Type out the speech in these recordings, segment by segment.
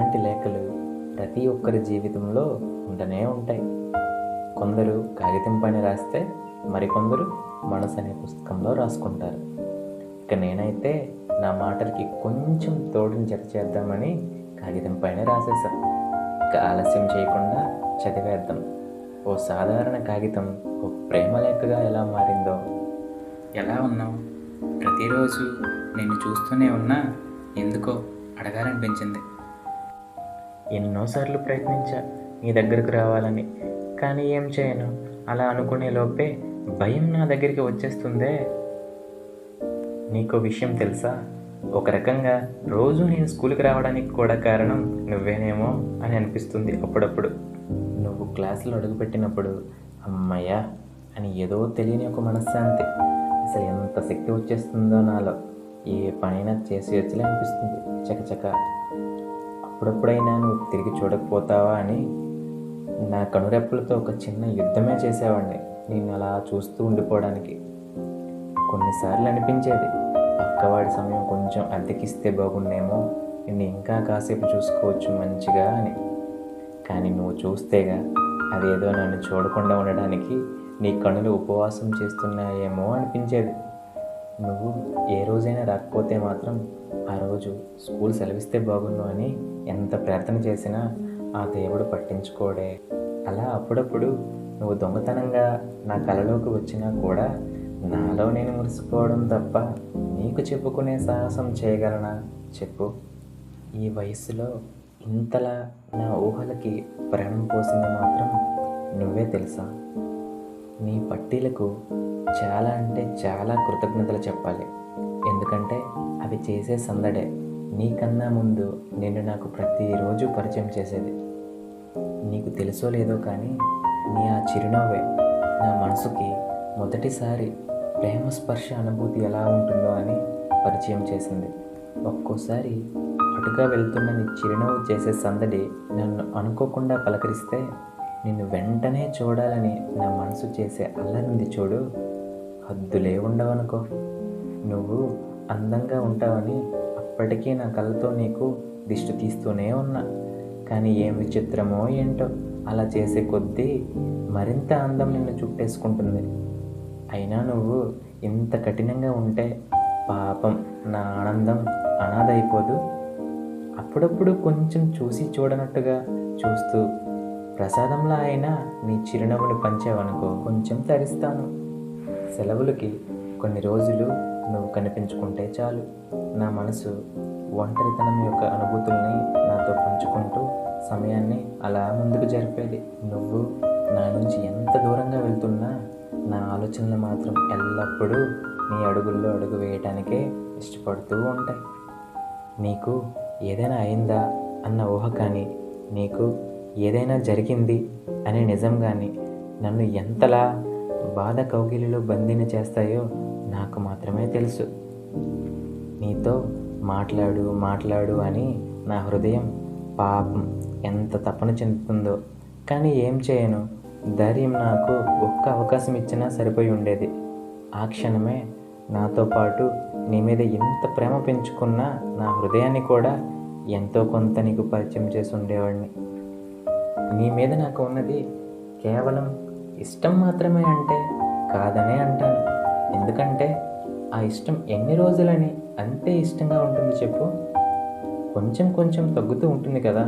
ఇలాంటి లేఖలు ప్రతి ఒక్కరి జీవితంలో ఉంటూనే ఉంటాయి. కొందరు కాగితం పైన రాస్తే మరికొందరు మనసు అనే పుస్తకంలో రాసుకుంటారు. ఇక నేనైతే నా మాటలకి కొంచెం తోడుని జత చేద్దామని కాగితం పైన రాసేసా. ఇక ఆలస్యం చేయకుండా చదివేద్దాం. ఓ సాధారణ కాగితం ఓ ప్రేమ లేఖగా ఎలా మారిందో. ఎలా ఉన్నావు? ప్రతిరోజు నేను చూస్తూనే ఉన్నా, ఎందుకో అడగాలనిపించింది. ఎన్నోసార్లు ప్రయత్నించా నీ దగ్గరకు రావాలని, కానీ ఏం చేయను. అలా అనుకునే లోపే భయం నా దగ్గరికి వచ్చేస్తుందే. నీకో విషయం తెలుసా? ఒక రకంగా రోజు నేను స్కూల్కి రావడానికి కూడా కారణం నువ్వేనేమో అని అనిపిస్తుంది అప్పుడప్పుడు. నువ్వు క్లాసులో అడుగుపెట్టినప్పుడు అమ్మయ్యా అని ఏదో తెలియని ఒక మనశ్శాంతి, అసలు ఎంత శక్తి వచ్చేస్తుందో నాలో. ఏ పనైనా చేసి వచ్చలే అనిపిస్తుంది చకచక. అప్పుడప్పుడైనా నువ్వు తిరిగి చూడకపోతావా అని నా కనురెప్పలతో ఒక చిన్న యుద్ధమే చేసేవాడిని నేను అలా చూస్తూ ఉండిపోవడానికి. కొన్నిసార్లు అనిపించేది పక్కవాడి సమయం కొంచెం అద్దెకిస్తే బాగుండేమో, నిన్ను ఇంకా కాసేపు చూసుకోవచ్చు మంచిగా అని. కానీ నువ్వు చూస్తేగా అదేదో నన్ను చూడకుండా ఉండడానికి నీ కనులు ఉపవాసం చేస్తున్నాయేమో అనిపించేది. నువ్వు ఏ రోజైనా రాకపోతే మాత్రం ఆ రోజు స్కూల్ సెలవిస్తే బాగుండు అని ఎంత ప్రార్థన చేసినా ఆ దేవుడు పట్టించుకోడే. అలా అప్పుడప్పుడు నువ్వు దొంగతనంగా నా కలలోకి వచ్చినా కూడా నాలో నేను మురిసిపోవడం తప్ప నీకు చెప్పుకునే సాహసం చేయగలనా చెప్పు? ఈ వయసులో ఇంతలా నా ఊహలకి ప్రాణం పోసింది మాత్రం నువ్వే తెలుసా? నీ పట్టీలకు చాలా అంటే చాలా కృతజ్ఞతలు చెప్పాలి. ఎందుకంటే అవి చేసే సందడే నీకన్నా ముందు నిన్ను నాకు ప్రతిరోజు పరిచయం చేసేది. నీకు తెలుసో లేదో కానీ నీ ఆ చిరునవ్వే నా మనసుకి మొదటిసారి ప్రేమ స్పర్శ అనుభూతి ఎలా ఉంటుందో అని పరిచయం చేసింది. ఒక్కోసారి అటుగా వెళ్తున్న నీ చిరునవ్వు చేసే సందడి నన్ను అనుకోకుండా పలకరిస్తే నిన్ను వెంటనే చూడాలని నా మనసు చేసే అల్లరింది చూడు, హద్దులే ఉండవనుకో. నువ్వు అందంగా ఉంటావని అప్పటికీ నా కళ్ళతో నీకు దిష్టి తీస్తూనే ఉన్నా. కానీ ఏం విచిత్రమో ఏంటో, అలా చేసే కొద్దీ మరింత అందం నిన్ను చుట్టేసుకుంటుంది. అయినా నువ్వు ఇంత కఠినంగా ఉంటే పాపం నా ఆనందం అనాథ అయిపోదు. అప్పుడప్పుడు కొంచెం చూసి చూడనట్టుగా చూస్తూ ప్రసాదంలా అయినా నీ చిరునవ్వుని పంచావనుకో కొంచెం తరిస్తాను. సెలవులకి కొన్ని రోజులు నువ్వు కనిపించుకుంటే చాలు, నా మనసు ఒంటరితనం యొక్క అనుభూతుల్ని నాతో పంచుకుంటూ సమయాన్ని అలా ముందుకు జరిపేది. నువ్వు నా నుంచి ఎంత దూరంగా వెళ్తున్నా నా ఆలోచనలు మాత్రం ఎల్లప్పుడూ నీ అడుగుల్లో అడుగు వేయటానికే ఇష్టపడుతూ ఉంటాయి. నీకు ఏదైనా అయిందా అన్న ఊహ కానీ, నీకు ఏదైనా జరిగింది అనే నిజం కానీ నన్ను ఎంతలా బాధ కౌగిలిలో బందీని చేస్తాయో నాకు మాత్రమే తెలుసు. నీతో మాట్లాడు మాట్లాడు అని నా హృదయం పాపం ఎంత తపన చెందుతుందో. కానీ ఏం చేయను, ధైర్యం నాకు ఒక్క అవకాశం ఇచ్చినా సరిపోయి ఉండేది. ఆ క్షణమే నాతో పాటు నీ మీద ఎంత ప్రేమ పెంచుకున్నా నా హృదయాన్ని కూడా ఎంతో కొంత నీకు పరిచయం చేసి ఉండేవాడిని. నీ మీద నాకు ఉన్నది కేవలం ఇష్టం మాత్రమే అంటే కాదనే అంటాను. ఎందుకంటే ఆ ఇష్టం ఎన్ని రోజులని అంతే ఇష్టంగా ఉంటుంది చెప్పు? కొంచెం కొంచెం తగ్గుతూ ఉంటుంది కదా,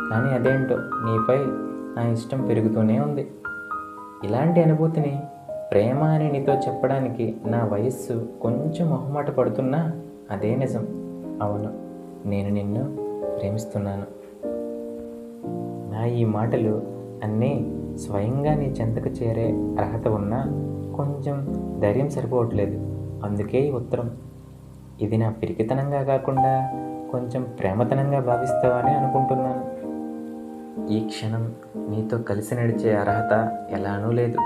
కానీ అదేంటో నీపై నా ఇష్టం పెరుగుతూనే ఉంది. ఇలాంటి అనుభూతిని ప్రేమ అని నీతో చెప్పడానికి నా వయస్సు కొంచెం మొహమాట పడుతున్నా అదే నిజం. అవును, నేను నిన్ను ప్రేమిస్తున్నాను. నా ఈ మాటలు అన్నీ స్వయంగా నీ చెంతకు చేరే అర్హత ఉన్నా కొంచెం ధైర్యం సరిపోవట్లేదు. అందుకే ఈ ఉత్తరం. ఇది నా పిరికితనంగా కాకుండా కొంచెం ప్రేమతనంగా భావిస్తావని అనుకుంటున్నాను. ఈ క్షణం నీతో కలిసి నడిచే అర్హత ఎలానూ లేదు.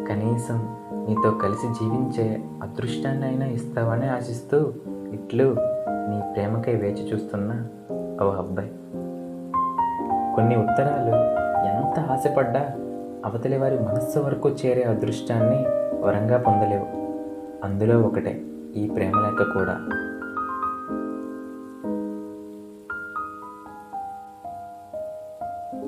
కనీసం నీతో కలిసి జీవించే అదృష్టాన్ని అయినా ఇస్తావని ఆశిస్తూ ఇట్లు నీ ప్రేమకై వేచి చూస్తున్న ఓ అబ్బాయి. కొన్ని ఉత్తరాలు ఎంత ఆశపడ్డా అవతలి వారి మనస్సు వరకు చేరే అదృష్టాన్ని వరంగా పొందలేవు. అందులో ఒకటే ఈ ప్రేమలేఖ కూడా.